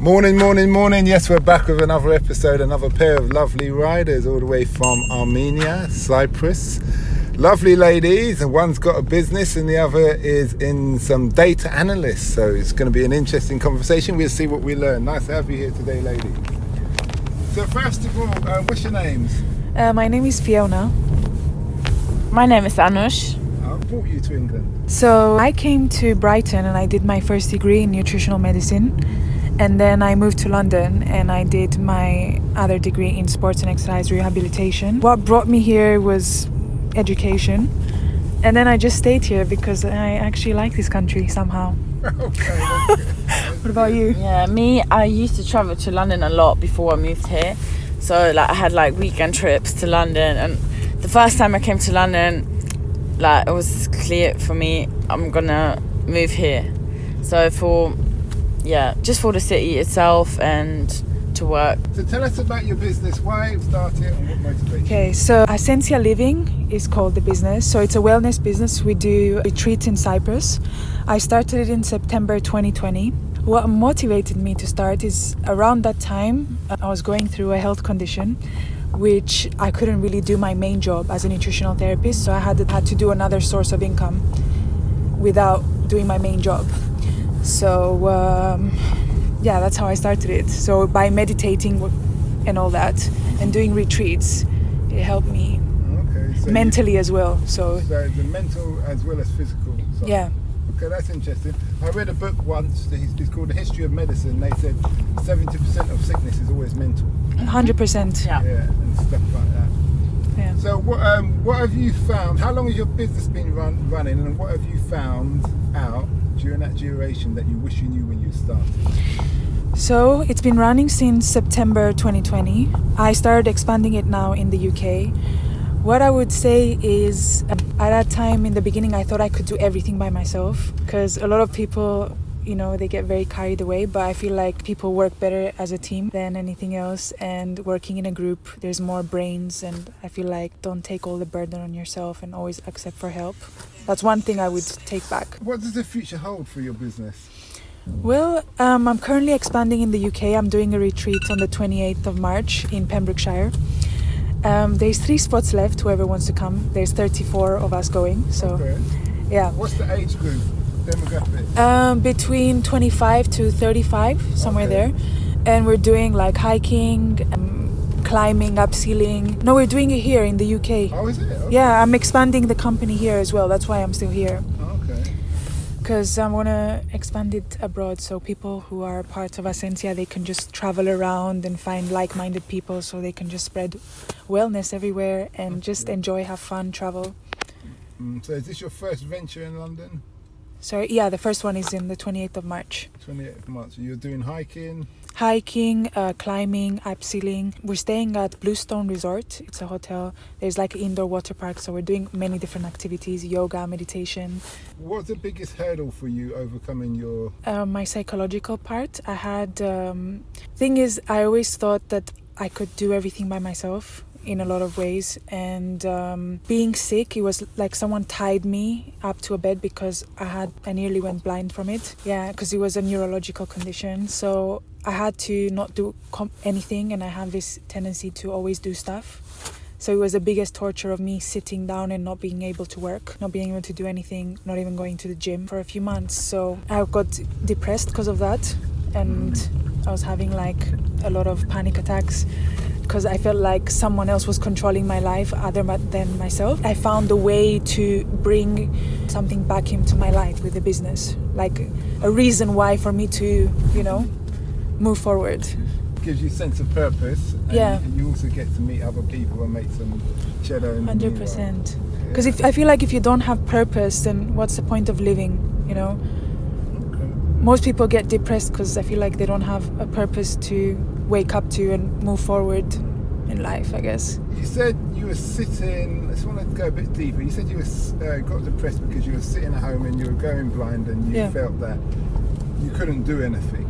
Morning. Yes, we're back with another episode, another pair of lovely riders all the way from Armenia, Cyprus. Lovely ladies, and one's got a business and the other is in some data analysts. So it's going to be an interesting conversation. We'll see what we learn. Nice to have you here today, ladies. So first of all, what's your names? My name is Fiona. My name is Anush. I brought you to England. So I came to Brighton and I did my first degree in nutritional medicine. And then I moved to London and I did my other degree in sports and exercise rehabilitation. What brought me here was education. And then I just stayed here because I actually like this country somehow. Okay. What about you? Yeah, me, I used to travel to London a lot before I moved here. So I had weekend trips to London, and the first time I came to London, it was clear for me I'm gonna move here. So just for the city itself and to work. So tell us about your business, why you started it and what motivates you. Okay, so Ascencialiving is called the business. So it's a wellness business. We do retreats in Cyprus. I started it in September 2020. What motivated me to start is around that time I was going through a health condition which I couldn't really do my main job as a nutritional therapist, so I had to do another source of income without doing my main job. So that's how I started it. So by meditating and all that and doing retreats, it helped me mentally as well. So the mental as well as physical side. Yeah. Okay, that's interesting. I read a book once, it's called The History of Medicine. They said 70% of sickness is always mental. 100%. Yeah. Yeah, and stuff like that. Yeah. So what have you found? How long has your business been running, and what have you found out during that duration that you wish you knew when you started? So it's been running since September 2020. I started expanding it now in the UK. What I would say is, at that time in the beginning, I thought I could do everything by myself, because a lot of people, they get very carried away, but I feel like people work better as a team than anything else, and working in a group, there's more brains, and I feel like don't take all the burden on yourself and always accept for help. That's one thing I would take back. What does the future hold for your business? Well, I'm currently expanding in the UK. I'm doing a retreat on the 28th of March in Pembrokeshire. There's 3 spots left, whoever wants to come. There's 34 of us going, so Okay. Yeah. What's the age group, demographic? Between 25 to 35, somewhere there. And we're doing hiking, climbing, upskilling. No, we're doing it here in the UK. Oh, is it? Okay. Yeah, I'm expanding the company here as well. That's why I'm still here. Okay. Because I want to expand it abroad, so people who are part of Ascencia, they can just travel around and find like-minded people, so they can just spread wellness everywhere and just enjoy, have fun, travel. So is this your first venture in London? So yeah, the first one is in the 28th of March. 28th of March. You're doing hiking? Hiking, climbing, upskilling. We're staying at Bluestone Resort. It's a hotel. There's an indoor water park, so we're doing many different activities, yoga, meditation. What's the biggest hurdle for you overcoming your... My psychological part. I had... thing is, I always thought that I could do everything by myself in a lot of ways, and being sick, it was like someone tied me up to a bed because I nearly went blind from it. Yeah, because it was a neurological condition, so I had to not do anything, and I have this tendency to always do stuff. So it was the biggest torture of me sitting down and not being able to work, not being able to do anything, not even going to the gym for a few months. So I got depressed because of that, and I was having a lot of panic attacks because I felt like someone else was controlling my life other than myself. I found a way to bring something back into my life with the business, a reason why for me to, move forward. Gives you a sense of purpose, and you also get to meet other people and make some shadow. 100%. Because I feel like if you don't have purpose, then what's the point of living, Okay. Most people get depressed because I feel like they don't have a purpose to wake up to and move forward in life, I guess. You said you were sitting, I just want to go a bit deeper. You said you got depressed because you were sitting at home and you were going blind, and you felt that you couldn't do anything.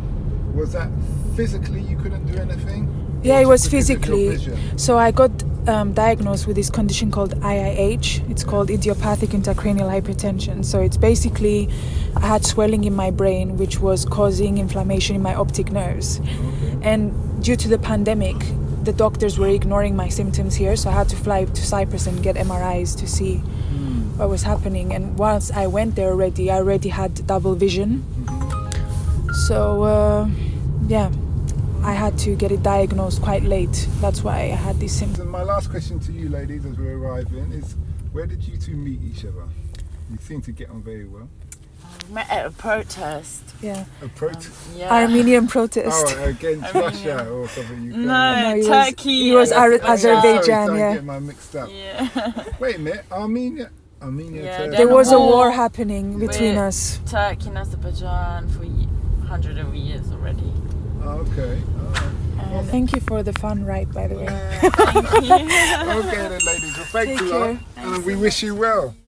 Was that physically you couldn't do anything? Yeah, it was physically. So I got diagnosed with this condition called IIH. It's called Idiopathic Intracranial Hypertension. So it's basically, I had swelling in my brain, which was causing inflammation in my optic nerves. Okay. And due to the pandemic, the doctors were ignoring my symptoms here, so I had to fly to Cyprus and get MRIs to see what was happening. And once I went there already, I already had double vision. So, I had to get it diagnosed quite late. That's why I had these symptoms. And my last question to you ladies as we're arriving is, where did you two meet each other? You seem to get on very well. We met at a protest. Yeah. A protest? Yeah. Armenian protest. Oh, against Russia or something. Ukraine. No, it Turkey. was Sorry, Azerbaijan, don't yeah. get my mixed up. Yeah. Wait a minute, Armenia, Yeah, Turkey. There was a war war happening between with us. Turkey and Azerbaijan for hundreds of years already. Okay, alright. Thank you for the fun ride, by the way. Yeah, thank you. Okay then ladies, well thanks Take a lot. care. And we wish you well.